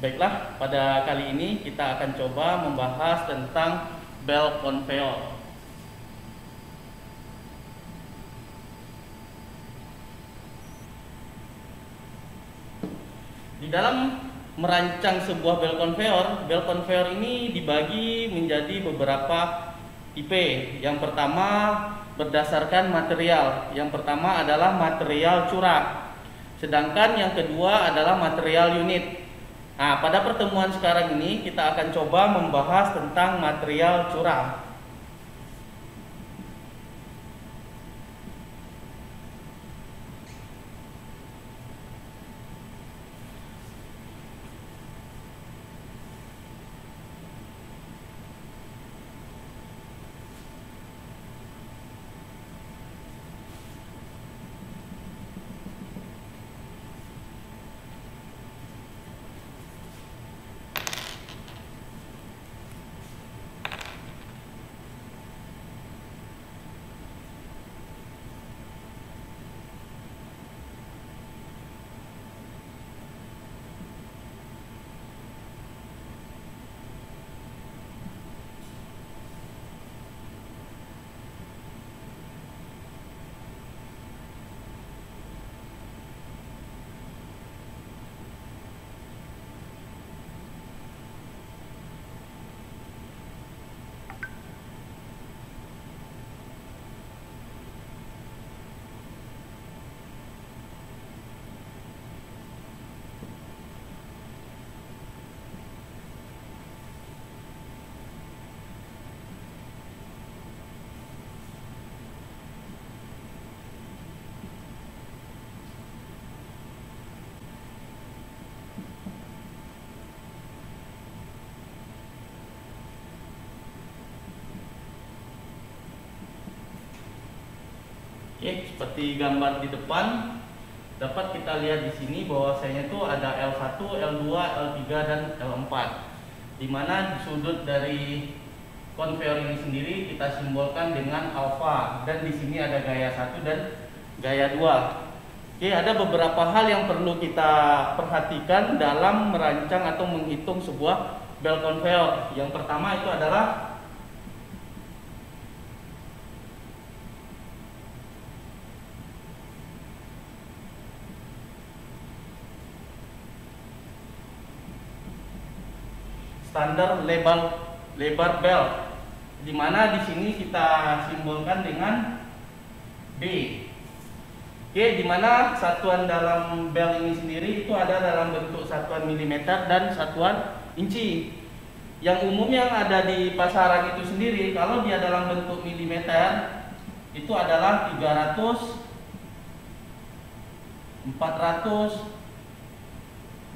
Baiklah, pada kali ini kita akan coba membahas tentang bell conveyor. Di dalam merancang sebuah bell conveyor ini dibagi menjadi beberapa tipe. Yang pertama berdasarkan material. Yang pertama adalah material curah. Sedangkan yang kedua adalah material unit. Nah, pada pertemuan sekarang ini kita akan coba membahas tentang material curah. Oke, seperti gambar di depan dapat kita lihat di sini bahwasanya itu ada L1, L2, L3 dan L4. Di mana sudut dari conveyor ini sendiri kita simbolkan dengan alfa, dan di sini ada gaya 1 dan gaya 2. Oke, ada beberapa hal yang perlu kita perhatikan dalam merancang atau menghitung sebuah bell conveyor. Yang pertama itu adalah standar lebar bell, di mana di sini kita simbolkan dengan B. Oke, di mana satuan dalam bell ini sendiri itu ada dalam bentuk satuan milimeter dan satuan inci. Yang umumnya yang ada di pasaran itu sendiri, kalau dia dalam bentuk milimeter itu adalah 300, 400,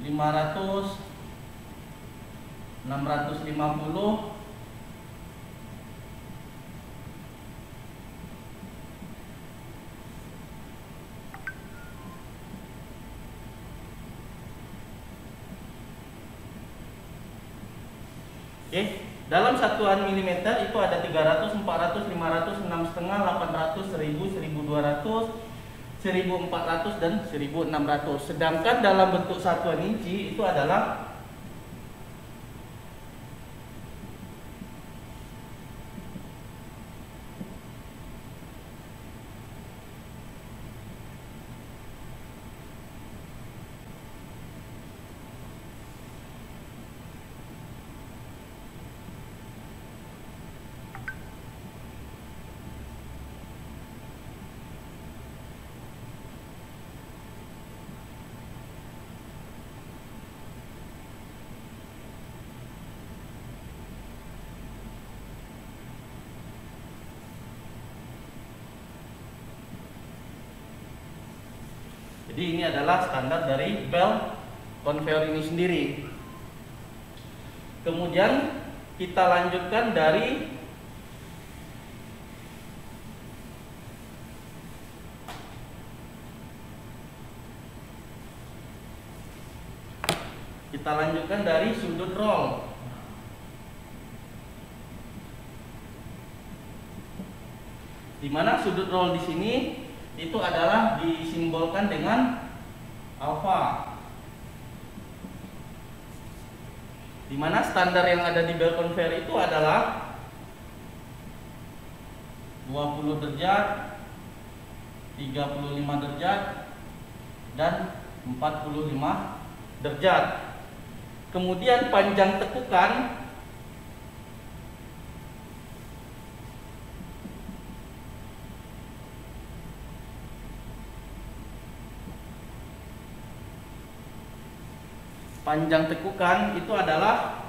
500, 650, oke, dalam satuan milimeter itu ada 300, 400, 500, 6,5, 800, 1000, 1200, 1400 dan 1600. Sedangkan dalam bentuk satuan inci itu adalah jadi ini adalah standar dari bell conveyor ini sendiri. Kemudian kita lanjutkan dari sudut roll. Di mana sudut roll di sini itu adalah disimbolkan dengan alfa. Di mana standar yang ada di bel conveyor itu adalah 20 derajat, 35 derajat, dan 45 derajat. Kemudian panjang tekukan itu adalah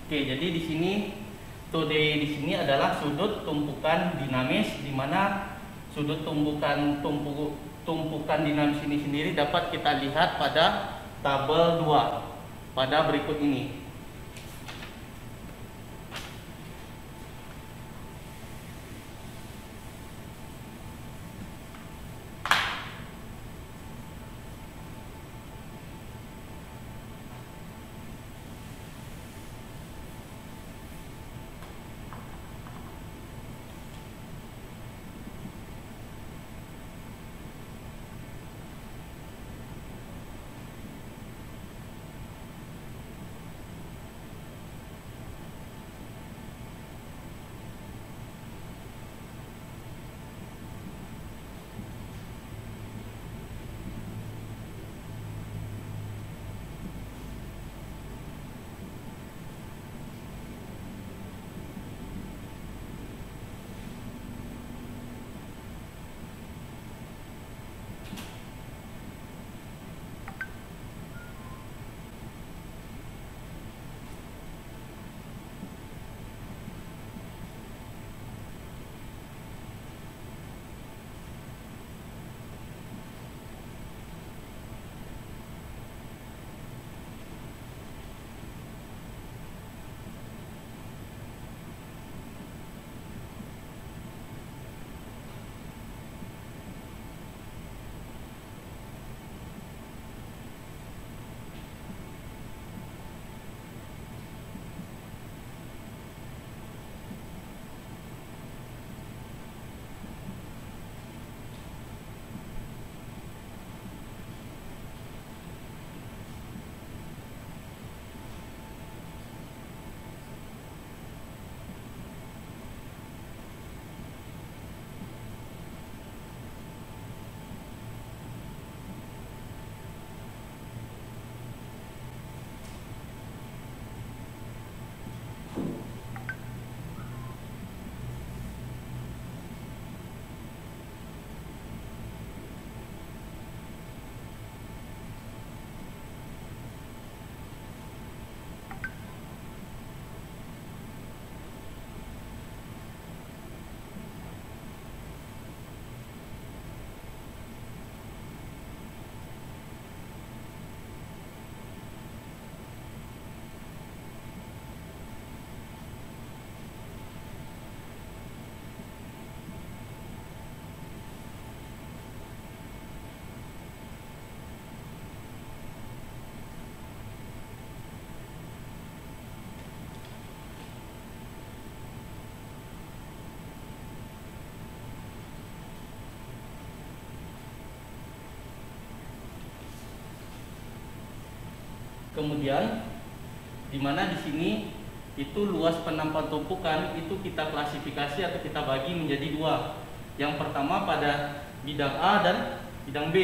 Oke, jadi di sini di sini adalah sudut tumpukan dinamis, di mana sudut tumpukan dinamis ini sendiri dapat kita lihat pada tabel 2 pada berikut ini. Kemudian di mana di sini itu luas penampungan tumpukan itu kita klasifikasi atau kita bagi menjadi dua. Yang pertama pada bidang A dan bidang B,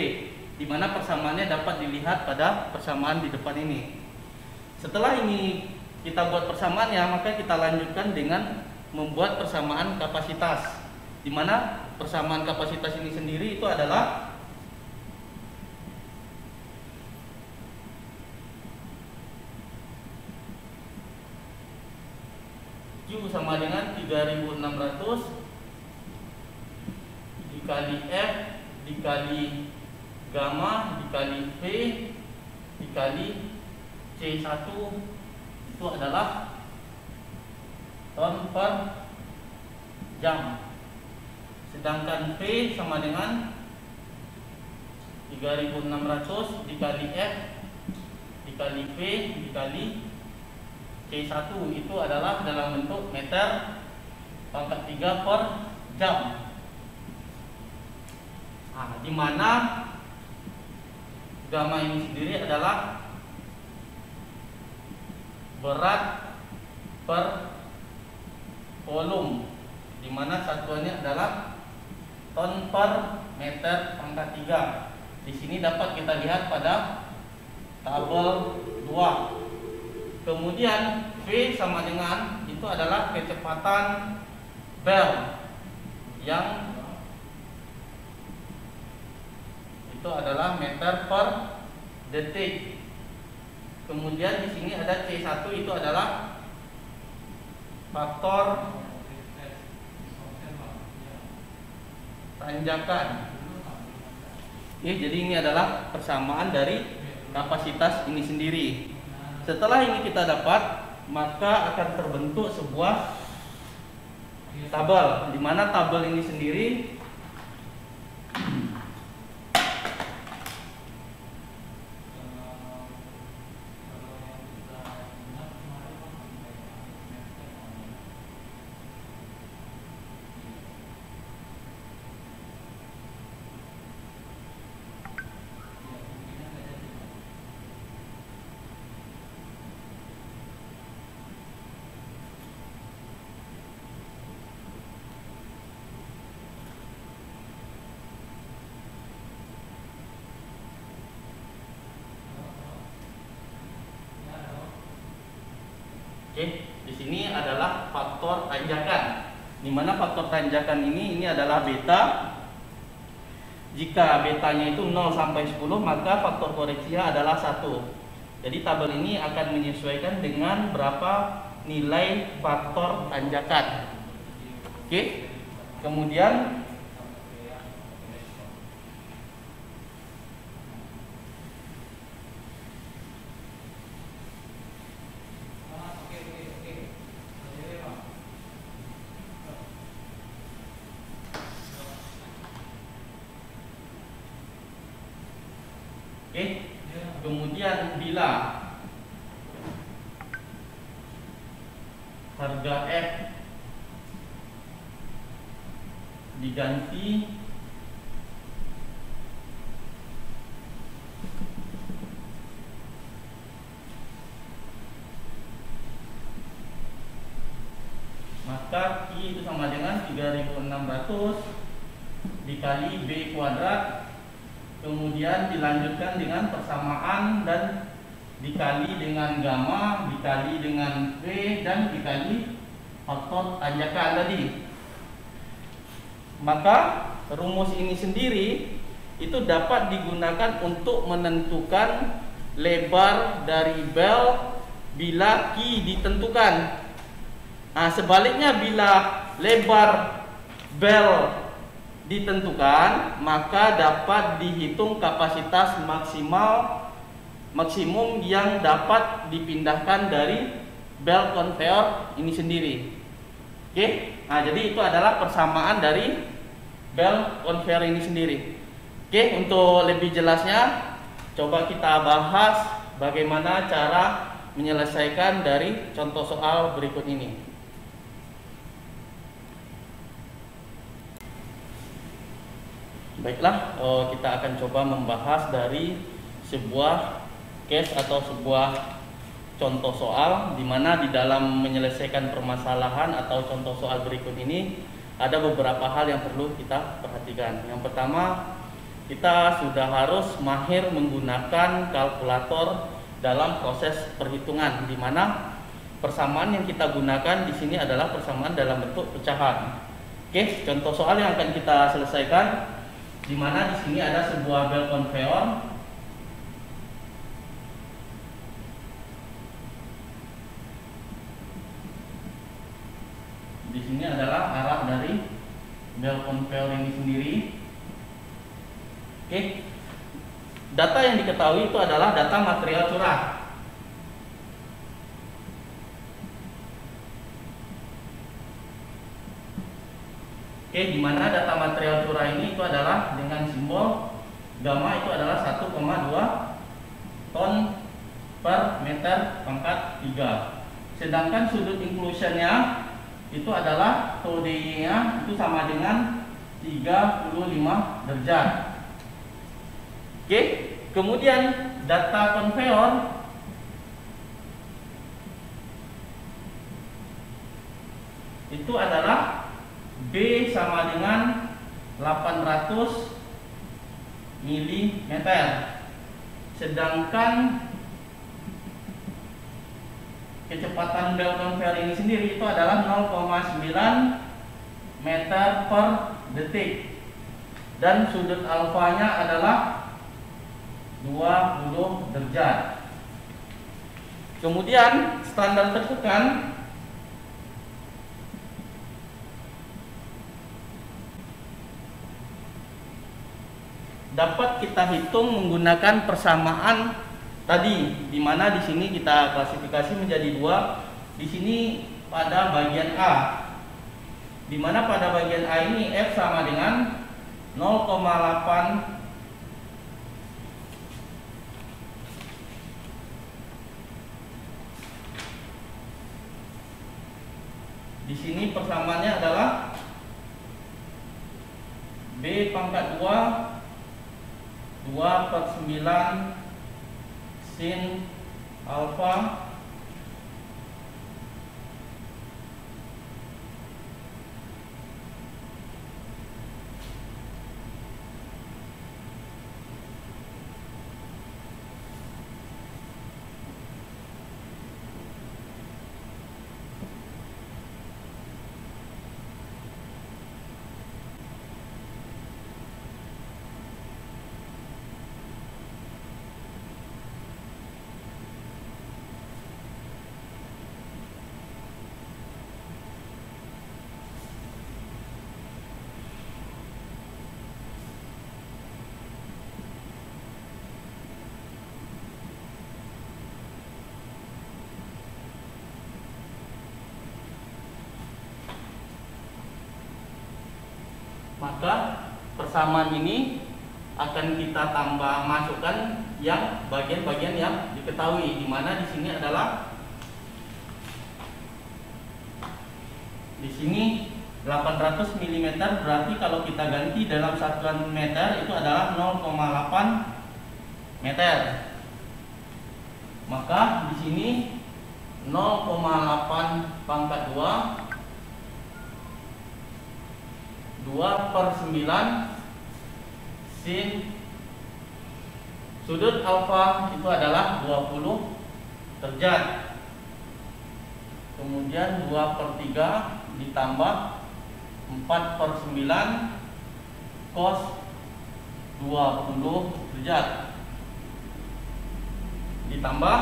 di mana persamaannya dapat dilihat pada persamaan di depan ini. Setelah ini kita buat persamaannya, maka kita lanjutkan dengan membuat persamaan kapasitas, di mana persamaan kapasitas ini sendiri itu adalah Q sama dengan 3600 dikali F dikali gamma dikali V dikali C1 itu adalah ton per jam. Sedangkan V sama dengan 3600 dikali F dikali V dikali C1 itu adalah dalam bentuk meter pangkat 3 per jam. Nah, di mana gamma ini sendiri adalah berat per volume, di mana satuannya adalah ton per meter pangkat 3. Di sini dapat kita lihat pada tabel 2. Kemudian V sama dengan itu adalah kecepatan bel yang itu adalah meter per detik. Kemudian di sini ada C1 itu adalah faktor tanjakan. Jadi ini adalah persamaan dari kapasitas ini sendiri. Setelah ini kita dapat, maka akan terbentuk sebuah tabel, di mana tabel ini sendiri di sini adalah faktor tanjakan, di mana faktor tanjakan ini adalah beta. Jika betanya itu 0 sampai 10, maka faktor koreksinya adalah 1. Jadi tabel ini akan menyesuaikan dengan berapa nilai faktor tanjakan. Kemudian kemudian bila harga F diganti maka Q itu sama dengan 3600 dikali B kuadrat, kemudian dilanjutkan dengan persamaan dan dikali dengan gamma, dikali dengan V, dan dikali faktor tanjakan tadi. Maka rumus ini sendiri itu dapat digunakan untuk menentukan lebar dari bel bila Q ditentukan. Nah, sebaliknya bila lebar bel ditentukan, maka dapat dihitung kapasitas maksimum yang dapat dipindahkan dari bel konveyor ini sendiri. Nah, jadi itu adalah persamaan dari bel konveyor ini sendiri. Untuk lebih jelasnya, coba kita bahas bagaimana cara menyelesaikan dari contoh soal berikut ini. Baiklah, kita akan coba membahas dari sebuah case atau sebuah contoh soal, di mana di dalam menyelesaikan permasalahan atau contoh soal berikut ini ada beberapa hal yang perlu kita perhatikan. Yang pertama, kita sudah harus mahir menggunakan kalkulator dalam proses perhitungan, di mana persamaan yang kita gunakan di sini adalah persamaan dalam bentuk pecahan. Oke, contoh soal yang akan kita selesaikan, di mana di sini ada sebuah bel konveyor. Di sini adalah arah dari bel konveyor ini sendiri. Oke, data yang diketahui itu adalah data material curah. Oke, di mana data material curah ini itu adalah dengan simbol gamma, itu adalah 1,2 ton per meter pangkat 3. Sedangkan sudut inclusionnya itu adalah TODY-nya itu sama dengan 35 derajat. Oke, kemudian data konveyor itu adalah B sama dengan 800 mm. Sedangkan kecepatan bel konveyor ini sendiri itu adalah 0,9 meter per detik. Dan sudut alfanya adalah 20 derajat. Kemudian standar tegukan dapat kita hitung menggunakan persamaan tadi, di mana di sini kita klasifikasi menjadi dua. Di sini pada bagian A, di mana pada bagian A ini F sama dengan 0,8 di sini persamaannya adalah B pangkat 2 2/9 sin alfa maka persamaan ini akan kita tambah masukkan yang bagian-bagian yang diketahui, di mana di sini adalah di sini 800 mm, berarti kalau kita ganti dalam satuan meter itu adalah 0,8 meter. Maka di sini 0,8 pangkat 2 2/9 sin sudut alfa itu adalah 20 derajat. Kemudian 2/3 ditambah 4/9 cos 20 derajat ditambah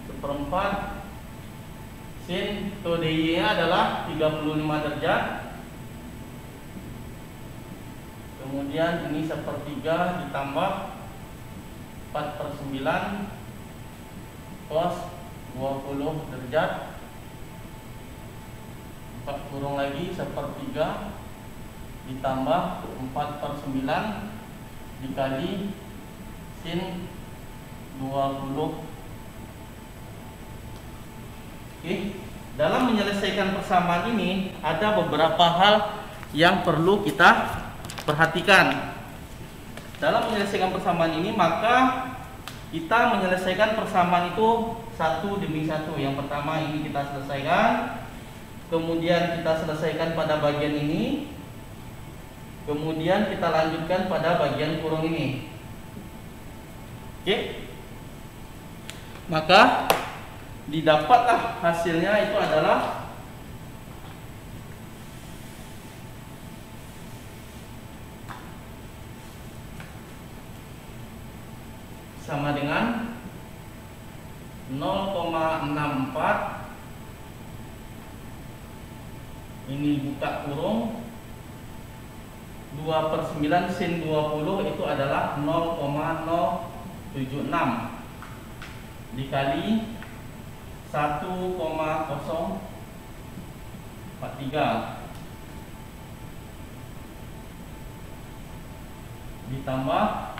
1/4 sin TODY nya adalah 35 derajat. Kemudian ini 1/3 ditambah 4/9 cos 20 derajat, 4 kurung lagi 1/3 ditambah 4/9 dikali sin 20. Oke, dalam menyelesaikan persamaan ini ada beberapa hal yang perlu kita perhatikan. Dalam menyelesaikan persamaan ini, maka kita menyelesaikan persamaan itu satu demi satu. Yang pertama ini kita selesaikan, kemudian kita selesaikan pada bagian ini, kemudian kita lanjutkan pada bagian kurung ini. Oke, maka didapatlah hasilnya itu adalah sama dengan 0,64, ini buka kurung, 2/9 sin 20 itu adalah 0,076 dikali 1,043 ditambah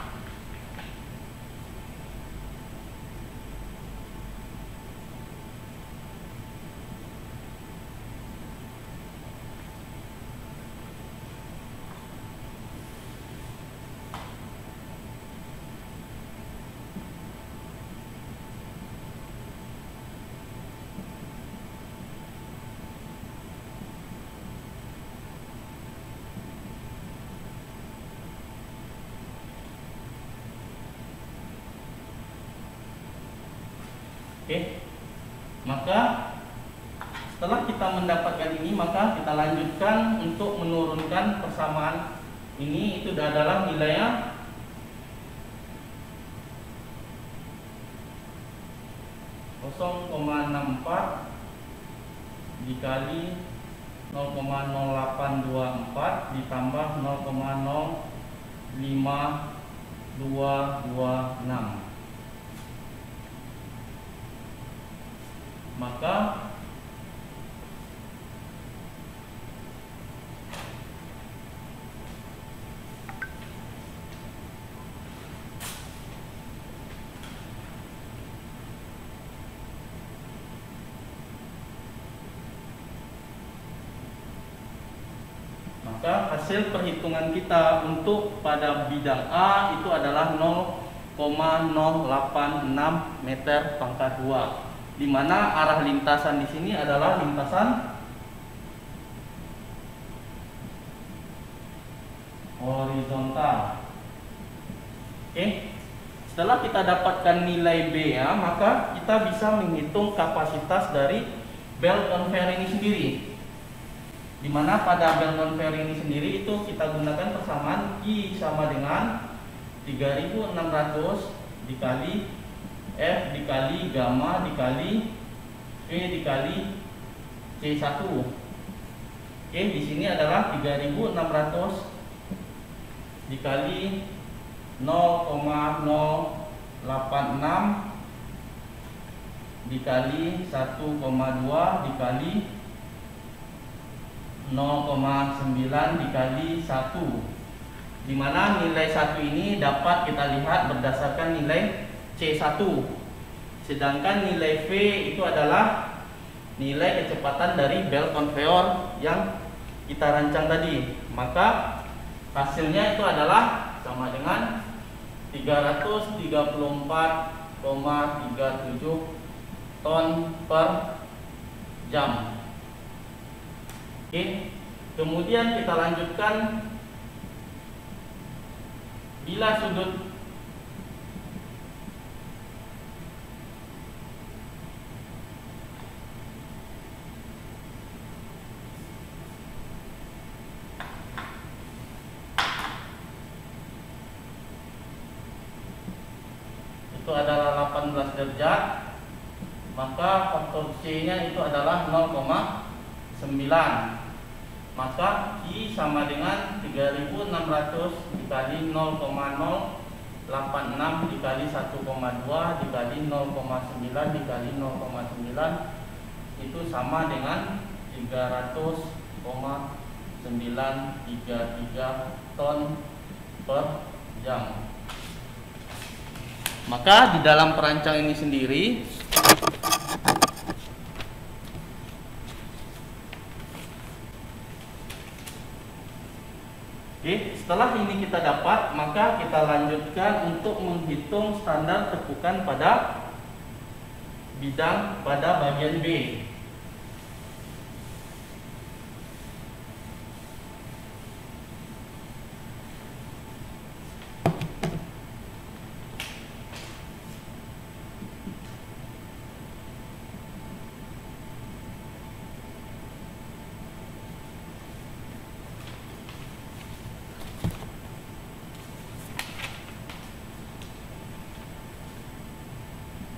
Oke, maka setelah kita mendapatkan ini, maka kita lanjutkan untuk menurunkan persamaan ini. Itu adalah nilainya 0,64 dikali 0,0824 ditambah 0,05226. Maka hasil perhitungan kita untuk pada bidang A itu adalah 0,086 meter pangkat 2. Di mana arah lintasan di sini adalah lintasan horizontal. Oke, setelah kita dapatkan nilai B ya, maka kita bisa menghitung kapasitas dari belt conveyor ini sendiri. Di mana pada belt conveyor ini sendiri itu kita gunakan persamaan I sama dengan 3600 dikali F dikali gamma dikali V dikali C1. Oke, di sini adalah 3600 dikali 0,086 dikali 1,2 dikali 0,9 dikali 1, di mana nilai 1 ini dapat kita lihat berdasarkan nilai C1. Sedangkan nilai V itu adalah nilai kecepatan dari belt conveyor yang kita rancang tadi. Maka hasilnya itu adalah sama dengan 334,37 ton per jam. Oke, kemudian kita lanjutkan bila sudut itu adalah 18 derajat, maka faktor C-nya itu adalah 0,9. Maka I sama dengan 3600 dikali 0,086 dikali 1,2 dikali 0,9 dikali 0,9 itu sama dengan 300,933 ton per jam. Maka di dalam perancang ini sendiri oke, setelah ini kita dapat, maka kita lanjutkan untuk menghitung standar tepukan pada bidang pada bagian B.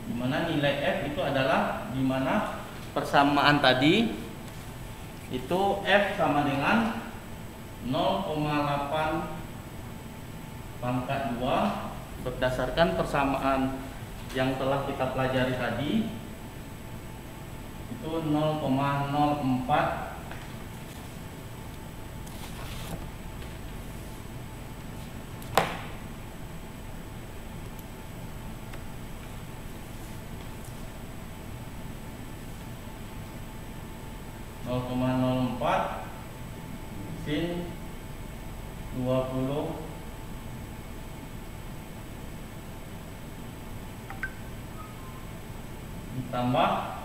Dimana nilai F itu adalah dimana persamaan tadi itu F sama dengan 0,8 pangkat 2 berdasarkan persamaan yang telah kita pelajari tadi itu 0,04 0,04 sin 20 ditambah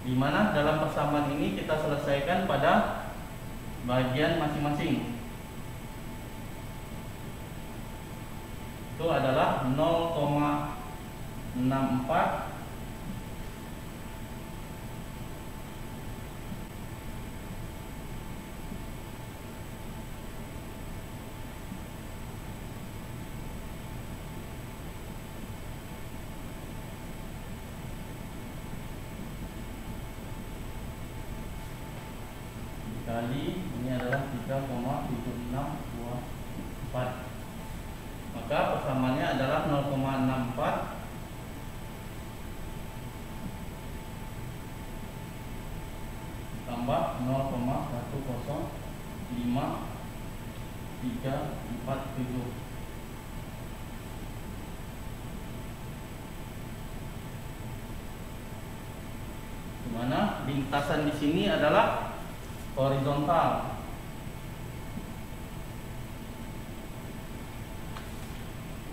di mana dalam persamaan ini kita selesaikan pada bagian masing-masing. Itu adalah 0,64 kali ini adalah 3,7624. Maka persamaannya adalah 0,64 tambah 0,105347. Dimana lintasan di sini adalah horizontal.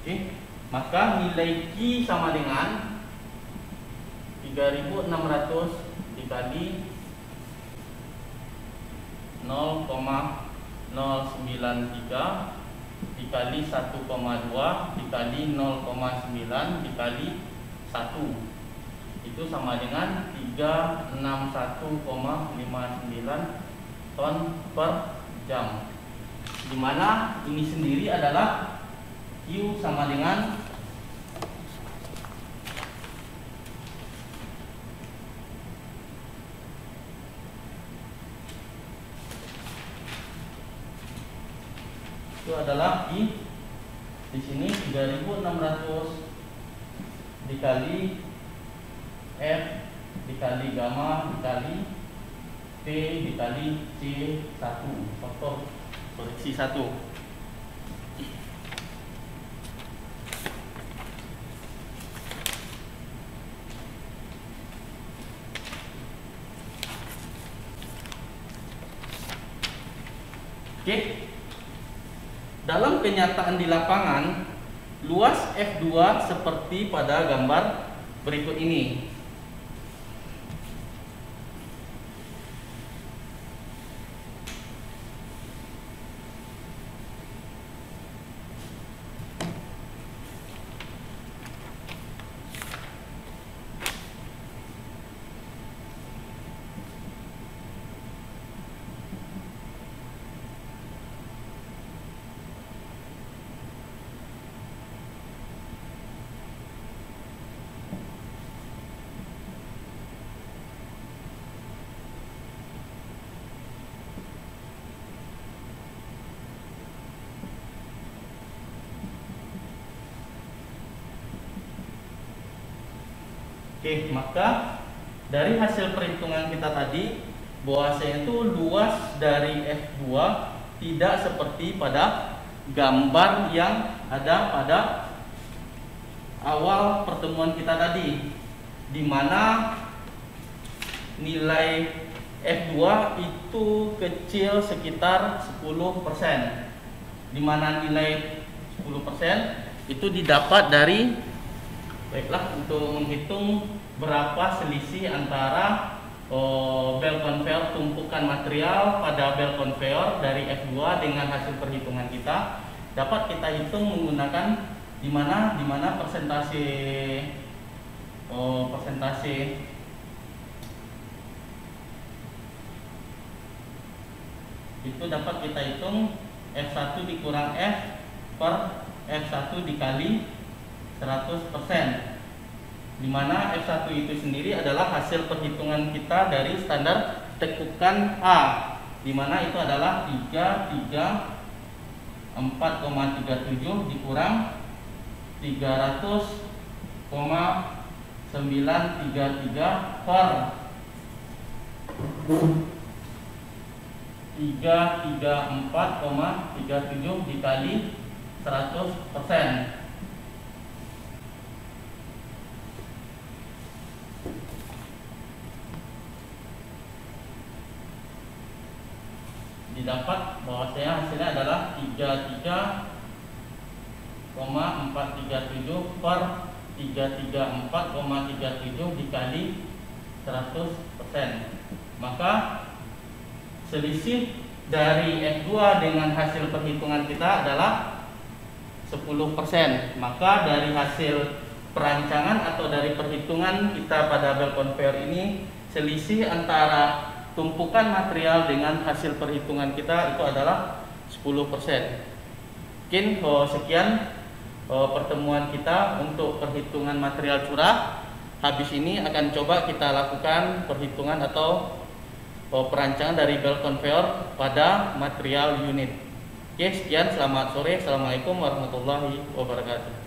Oke, maka nilai Q sama dengan 3600 dikali 0,093 dikali 1,2 dikali 0,9 dikali 1, itu sama dengan 361,59 ton per jam. Dimana ini sendiri adalah Q sama dengan itu adalah I di sini 3600 dikali F dikali gamma dikali P dikali C1 faktor koreksi 1. Oke. Dalam kenyataan di lapangan, luas F2 seperti pada gambar berikut ini. Oke, maka dari hasil perhitungan kita tadi bahwasanya itu luas dari F2 tidak seperti pada gambar yang ada pada awal pertemuan kita tadi, di mana nilai F2 itu kecil sekitar 10%, di mana nilai 10% itu didapat dari, baiklah, untuk menghitung berapa selisih antara bel conveyor tumpukan material pada bel conveyor dari F2 dengan hasil perhitungan kita, dapat kita hitung menggunakan di mana persentase itu dapat kita hitung F1 dikurang F per F1 dikali 100%, di mana F1 itu sendiri adalah hasil perhitungan kita dari standar tekukan A, di mana itu adalah 334,37 dikurang 300,933 per 334,37 dikali 100%. Didapat bahwasanya hasilnya adalah 33,437 per 334,37 dikali 100%. Maka selisih dari F2 dengan hasil perhitungan kita adalah 10%. Maka dari hasil perancangan atau dari perhitungan kita pada bel conveyor ini, selisih antara tumpukan material dengan hasil perhitungan kita itu adalah 10%. Mungkin sekian pertemuan kita untuk perhitungan material curah. Habis ini akan coba kita lakukan perhitungan atau perancangan dari bel conveyor pada material unit. Oke, sekian, selamat sore. Assalamualaikum warahmatullahi wabarakatuh.